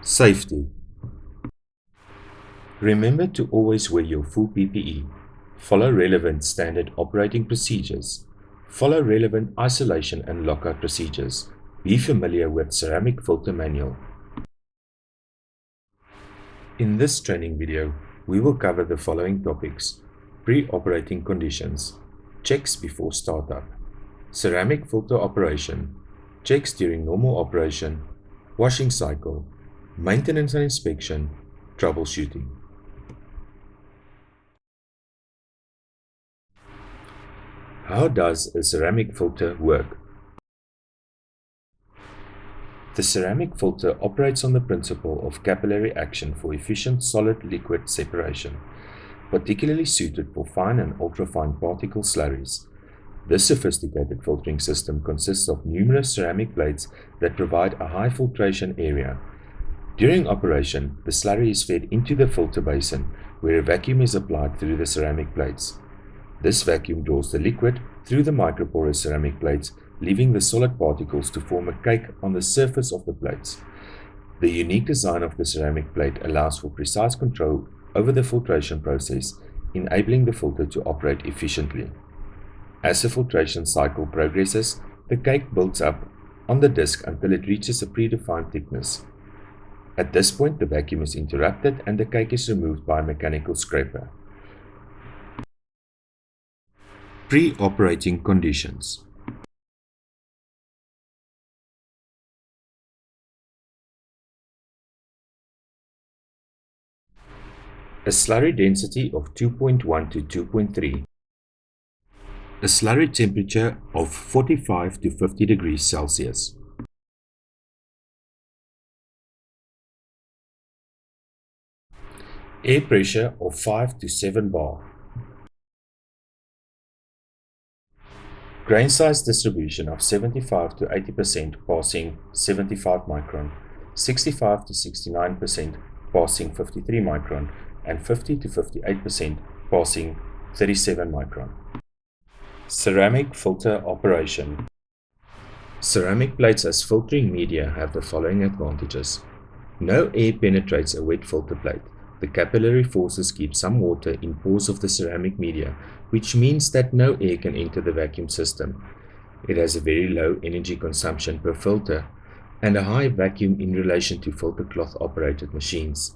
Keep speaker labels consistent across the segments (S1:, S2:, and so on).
S1: Safety. Remember to always wear your full PPE. Follow relevant standard operating procedures. Follow relevant isolation and lockout procedures. Be familiar with ceramic filter manual. In this training video, we will cover the following topics: pre-operating conditions, checks before startup, ceramic filter operation, checks during normal operation, washing cycle, maintenance and inspection, troubleshooting. How does a ceramic filter work? The ceramic filter operates on the principle of capillary action for efficient solid-liquid separation, particularly suited for fine and ultrafine particle slurries. This sophisticated filtering system consists of numerous ceramic plates that provide a high filtration area. During operation, the slurry is fed into the filter basin, where a vacuum is applied through the ceramic plates. This vacuum draws the liquid through the microporous ceramic plates, leaving the solid particles to form a cake on the surface of the plates. The unique design of the ceramic plate allows for precise control over the filtration process, enabling the filter to operate efficiently. As the filtration cycle progresses, the cake builds up on the disc until it reaches a predefined thickness. At this point, the vacuum is interrupted and the cake is removed by a mechanical scraper. Pre-operating conditions. A slurry density of 2.1 to 2.3. A slurry temperature of 45 to 50 degrees Celsius. Air pressure of 5 to 7 bar. Grain size distribution of 75 to 80% passing 75 micron, 65 to 69% passing 53 micron, and 50 to 58% passing 37 micron. Ceramic filter operation. Ceramic plates as filtering media have the following advantages. No air penetrates a wet filter plate. The capillary forces keep some water in pores of the ceramic media, which means that no air can enter the vacuum system. It has a very low energy consumption per filter and a high vacuum in relation to filter cloth operated machines.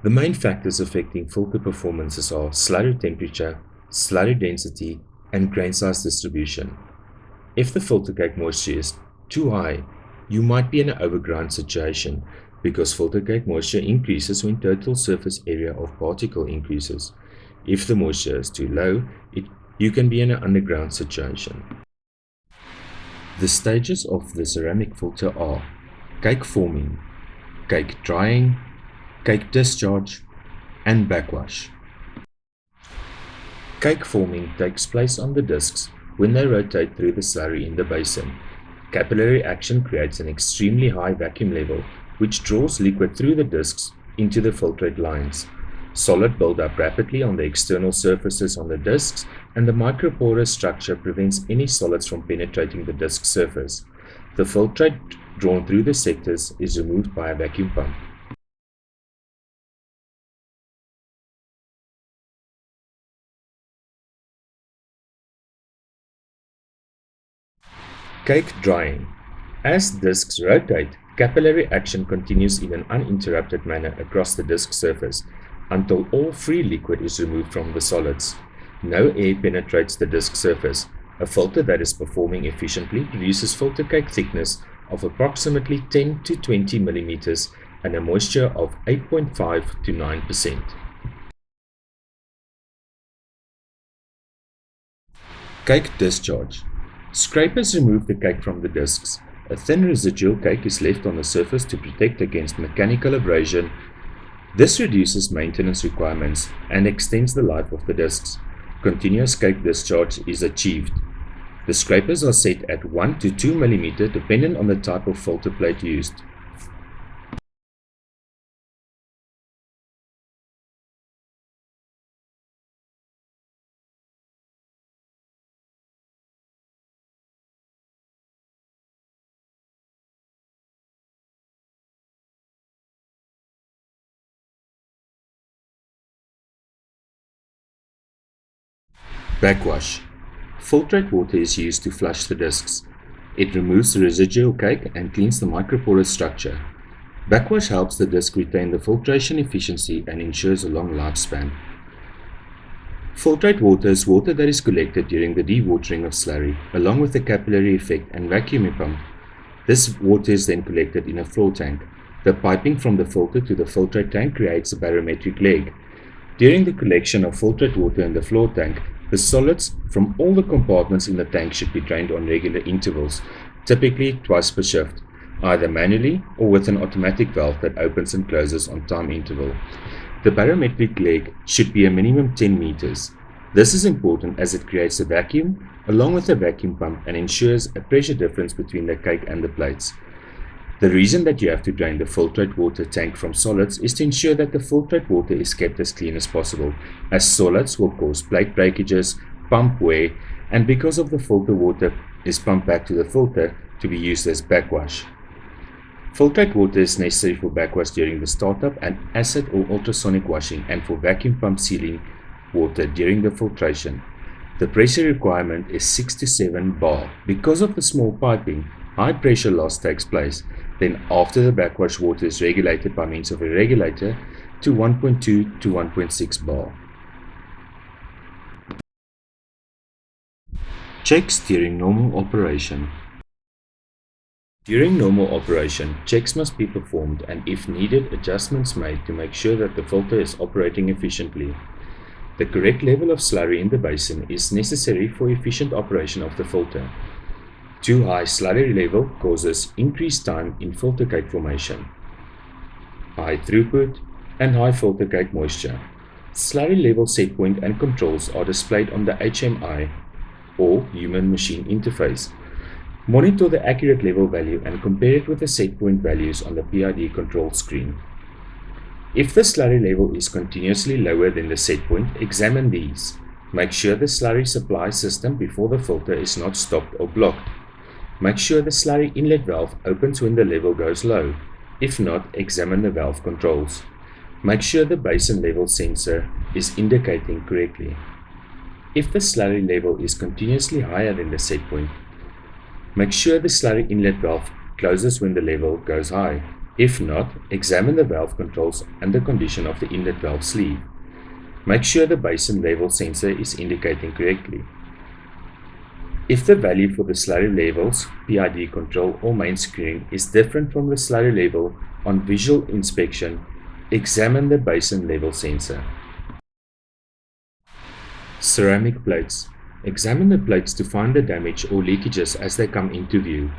S1: The main factors affecting filter performances are slurry temperature, slurry density, and grain size distribution. If the filter cake moisture is too high, you might be in an overground situation, because filter cake moisture increases when total surface area of particle increases. If the moisture is too low, you can be in an underground situation. The stages of the ceramic filter are cake forming, cake drying, cake discharge, and backwash. Cake forming takes place on the discs when they rotate through the slurry in the basin. Capillary action creates an extremely high vacuum level, which draws liquid through the discs into the filtrate lines. Solid build up rapidly on the external surfaces on the discs, and the microporous structure prevents any solids from penetrating the disc surface. The filtrate drawn through the sectors is removed by a vacuum pump. Cake drying. As discs rotate, capillary action continues in an uninterrupted manner across the disc surface until all free liquid is removed from the solids. No air penetrates the disc surface. A filter that is performing efficiently produces filter cake thickness of approximately 10 to 20 millimeters and a moisture of 8.5 to 9%. Cake discharge. Scrapers remove the cake from the discs. A thin residual cake is left on the surface to protect against mechanical abrasion. This reduces maintenance requirements and extends the life of the discs. Continuous cake discharge is achieved. The scrapers are set at 1 to 2 mm depending on the type of filter plate used. Backwash. Filtrate water is used to flush the discs. It removes the residual cake and cleans the microporous structure. Backwash helps the disc retain the filtration efficiency and ensures a long lifespan. Filtrate water is water that is collected during the dewatering of slurry, along with the capillary effect and vacuuming pump. This water is then collected in a floor tank. The piping from the filter to the filtrate tank creates a barometric leg. During the collection of filtrate water in the floor tank, the solids from all the compartments in the tank should be drained on regular intervals, typically twice per shift, either manually or with an automatic valve that opens and closes on time interval. The barometric leg should be a minimum 10 meters. This is important as it creates a vacuum along with a vacuum pump and ensures a pressure difference between the cake and the plates. The reason that you have to drain the filtrate water tank from solids is to ensure that the filtrate water is kept as clean as possible, as solids will cause plate breakages, pump wear, and because of the filter water is pumped back to the filter to be used as backwash. Filtrate water is necessary for backwash during the startup and acid or ultrasonic washing and for vacuum pump sealing water during the filtration. The pressure requirement is 6 to 7 bar. Because of the small piping, high pressure loss takes place. Then after the backwash water is regulated by means of a regulator to 1.2 to 1.6 bar. Checks during normal operation. During normal operation, checks must be performed and if needed, adjustments made to make sure that the filter is operating efficiently. The correct level of slurry in the basin is necessary for efficient operation of the filter. Too high slurry level causes increased time in filter cake formation, high throughput, and high filter cake moisture. Slurry level set point and controls are displayed on the HMI or human machine interface. Monitor the accurate level value and compare it with the set point values on the PID control screen. If the slurry level is continuously lower than the set point, examine these. Make sure the slurry supply system before the filter is not stopped or blocked. Make sure the slurry inlet valve opens when the level goes low. If not, examine the valve controls. Make sure the basin level sensor is indicating correctly. If the slurry level is continuously higher than the set point, make sure the slurry inlet valve closes when the level goes high. If not, examine the valve controls and the condition of the inlet valve sleeve. Make sure the basin level sensor is indicating correctly. If the value for the slurry levels, PID control or main screen is different from the slurry level on visual inspection, examine the basin level sensor. Ceramic plates. Examine the plates to find the damage or leakages as they come into view.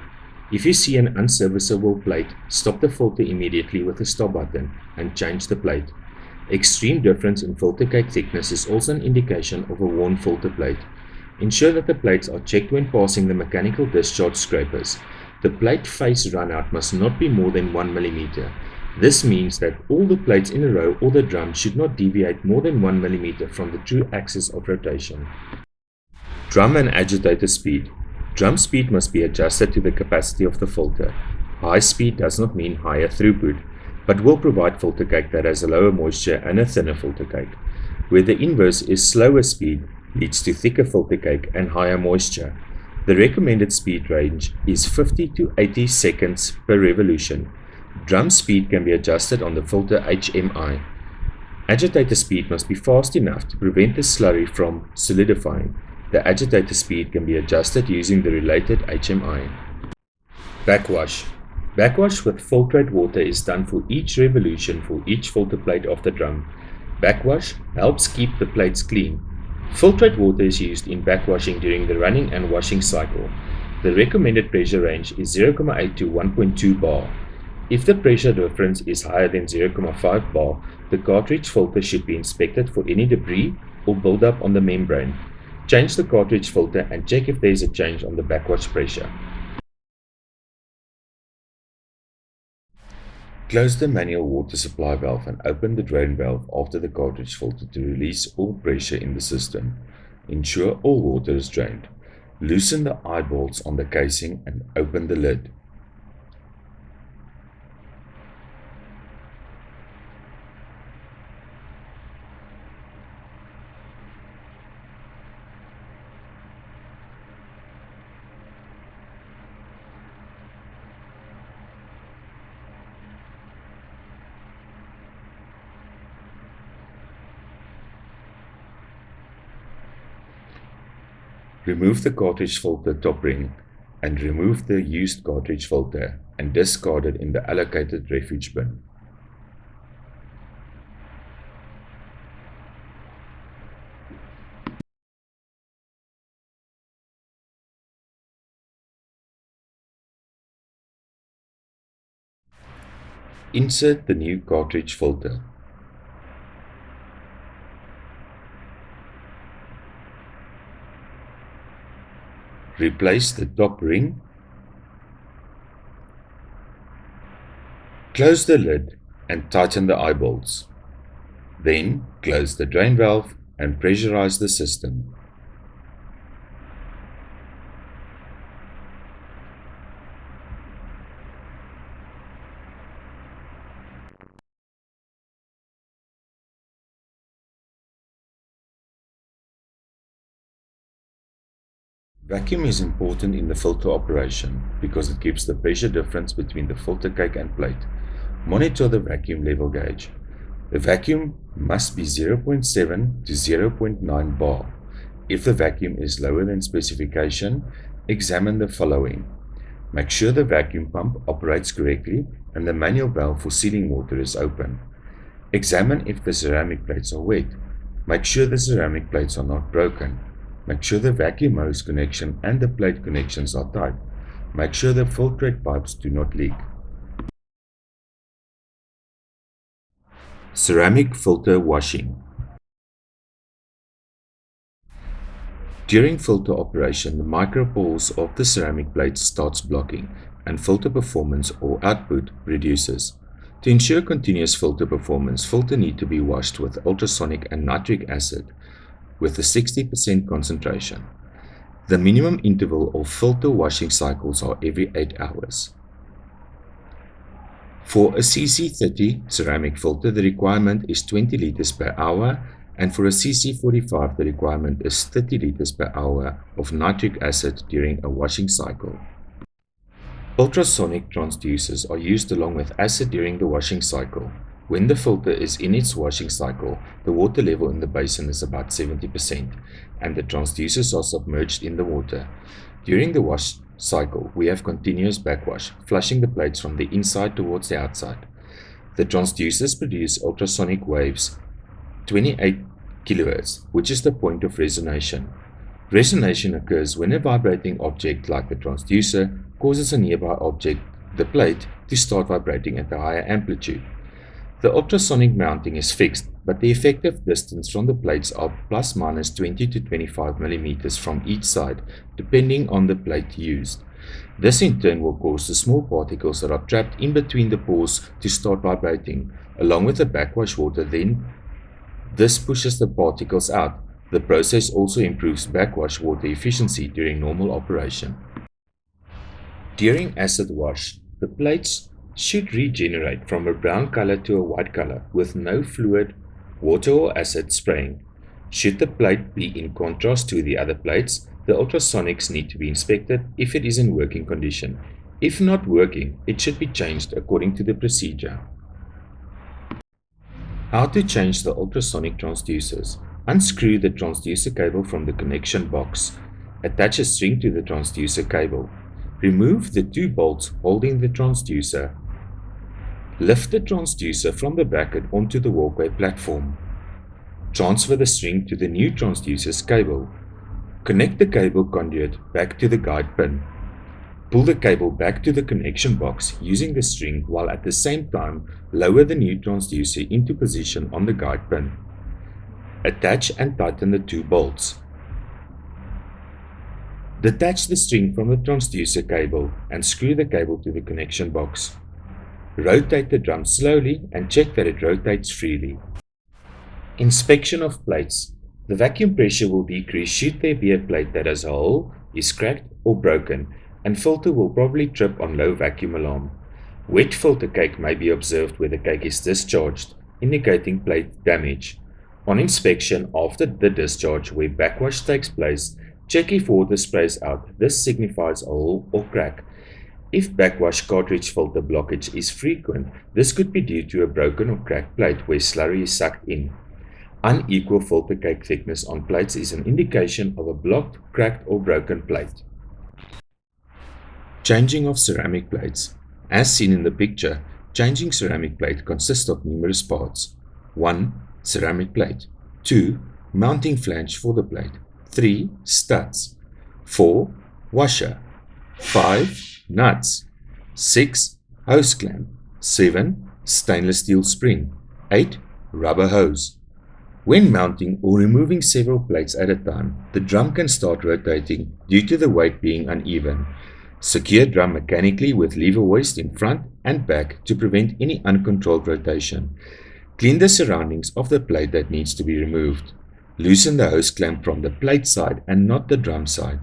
S1: If you see an unserviceable plate, stop the filter immediately with the stop button and change the plate. Extreme difference in filter cake thickness is also an indication of a worn filter plate. Ensure that the plates are checked when passing the mechanical discharge scrapers. The plate face runout must not be more than 1 mm. This means that all the plates in a row or the drum should not deviate more than 1 mm from the true axis of rotation. Drum and agitator speed. Drum speed must be adjusted to the capacity of the filter. High speed does not mean higher throughput, but will provide filter cake that has a lower moisture and a thinner filter cake. Where the inverse is slower speed, leads to thicker filter cake and higher moisture. The recommended speed range is 50 to 80 seconds per revolution. Drum speed can be adjusted on the filter HMI. Agitator speed must be fast enough to prevent the slurry from solidifying. The agitator speed can be adjusted using the related HMI. Backwash. Backwash with filtrate water is done for each revolution for each filter plate of the drum. Backwash helps keep the plates clean. Filtrate water is used in backwashing during the running and washing cycle. The recommended pressure range is 0.8 to 1.2 bar. If the pressure difference is higher than 0.5 bar, the cartridge filter should be inspected for any debris or buildup on the membrane. Change the cartridge filter and check if there is a change on the backwash pressure. Close the manual water supply valve and open the drain valve after the cartridge filter to release all pressure in the system. Ensure all water is drained. Loosen the eyebolts on the casing and open the lid. Remove the cartridge filter top ring and remove the used cartridge filter and discard it in the allocated refuge bin. Insert the new cartridge filter. Replace the top ring. Close the lid and tighten the eye bolts. Then close the drain valve and pressurize the system. Vacuum is important in the filter operation because it gives the pressure difference between the filter cake and plate. Monitor the vacuum level gauge. The vacuum must be 0.7 to 0.9 bar. If the vacuum is lower than specification, examine the following. Make sure the vacuum pump operates correctly and the manual valve for sealing water is open. Examine if the ceramic plates are wet. Make sure the ceramic plates are not broken. Make sure the vacuum hose connection and the plate connections are tight. Make sure the filtrate pipes do not leak. Ceramic filter washing. During filter operation, the micropores of the ceramic plate starts blocking and filter performance or output reduces. To ensure continuous filter performance, filter need to be washed with ultrasonic and nitric acid with a 60% concentration. The minimum interval of filter washing cycles are every 8 hours. For a CC30 ceramic filter, the requirement is 20 liters per hour, and for a CC45, the requirement is 30 liters per hour of nitric acid during a washing cycle. Ultrasonic transducers are used along with acid during the washing cycle. When the filter is in its washing cycle, the water level in the basin is about 70%, and the transducers are submerged in the water. During the wash cycle, we have continuous backwash, flushing the plates from the inside towards the outside. The transducers produce ultrasonic waves, 28 kHz, which is the point of resonation. Resonation occurs when a vibrating object like the transducer causes a nearby object, the plate, to start vibrating at a higher amplitude. The ultrasonic mounting is fixed, but the effective distance from the plates are plus minus 20 to 25 millimeters from each side, depending on the plate used. This in turn will cause the small particles that are trapped in between the pores to start vibrating, along with the backwash water. Then this pushes the particles out. The process also improves backwash water efficiency during normal operation. During acid wash, the plates should regenerate from a brown color to a white color with no fluid, water or acid spraying. Should the plate be in contrast to the other plates, the ultrasonics need to be inspected if it is in working condition. If not working, it should be changed according to the procedure. How to change the ultrasonic transducers. Unscrew the transducer cable from the connection box. Attach a string to the transducer cable. Remove the 2 bolts holding the transducer. Lift the transducer from the bracket onto the walkway platform. Transfer the string to the new transducer's cable. Connect the cable conduit back to the guide pin. Pull the cable back to the connection box using the string while at the same time lower the new transducer into position on the guide pin. Attach and tighten the 2 bolts. Detach the string from the transducer cable and screw the cable to the connection box. Rotate the drum slowly and check that it rotates freely. Inspection of plates. The vacuum pressure will decrease should there be a plate that as a whole is cracked or broken, and filter will probably trip on low vacuum alarm. Wet filter cake may be observed where the cake is discharged, indicating plate damage. On inspection after the discharge where backwash takes place, check if water sprays out. This signifies a hole or crack. If backwash cartridge filter blockage is frequent, this could be due to a broken or cracked plate where slurry is sucked in. Unequal filter cake thickness on plates is an indication of a blocked, cracked, or broken plate. Changing of ceramic plates. As seen in the picture, changing ceramic plate consists of numerous parts. 1. Ceramic plate. 2. Mounting flange for the plate. 3. Studs. 4. Washer. 5. Nuts. 6. Hose clamp. 7. Stainless steel spring. 8. Rubber hose. When mounting or removing several plates at a time, the drum can start rotating due to the weight being uneven. Secure drum mechanically with lever hoist in front and back to prevent any uncontrolled rotation. Clean the surroundings of the plate that needs to be removed. Loosen the hose clamp from the plate side and not the drum side.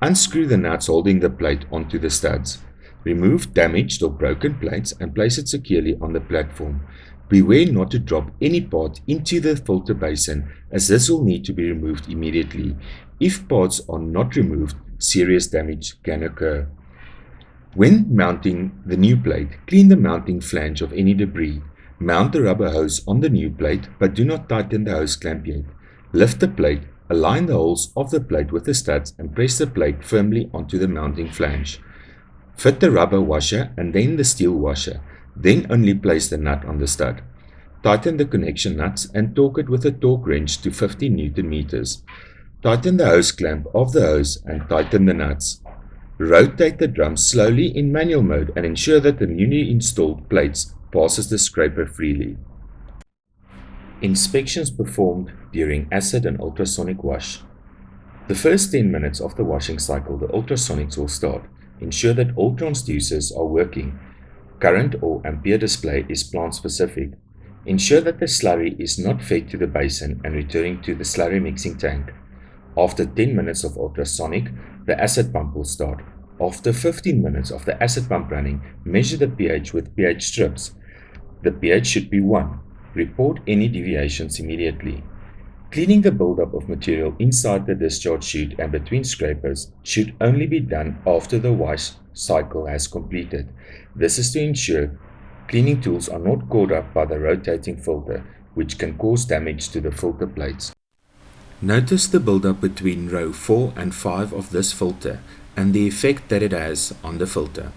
S1: Unscrew the nuts holding the plate onto the studs. Remove damaged or broken plates and place it securely on the platform. Beware not to drop any part into the filter basin, as this will need to be removed immediately. If parts are not removed, serious damage can occur. When mounting the new plate, clean the mounting flange of any debris. Mount the rubber hose on the new plate, but do not tighten the hose clamp yet. Lift the plate, align the holes of the plate with the studs and press the plate firmly onto the mounting flange. Fit the rubber washer and then the steel washer. Then only place the nut on the stud. Tighten the connection nuts and torque it with a torque wrench to 50 Newton meters. Tighten the hose clamp of the hose and tighten the nuts. Rotate the drum slowly in manual mode and ensure that the newly installed plates passes the scraper freely. Inspections performed during acid and ultrasonic wash. The first 10 minutes of the washing cycle, the ultrasonics will start. Ensure that all transducers are working. Current or ampere display is plant specific. Ensure that the slurry is not fed to the basin and returning to the slurry mixing tank. After 10 minutes of ultrasonic, the acid pump will start. After 15 minutes of the acid pump running, measure the pH with pH strips. The pH should be 1. Report any deviations immediately. Cleaning the buildup of material inside the discharge chute and between scrapers should only be done after the wash cycle has completed. This is to ensure cleaning tools are not caught up by the rotating filter, which can cause damage to the filter plates. Notice the buildup between row 4 and 5 of this filter and the effect that it has on the filter.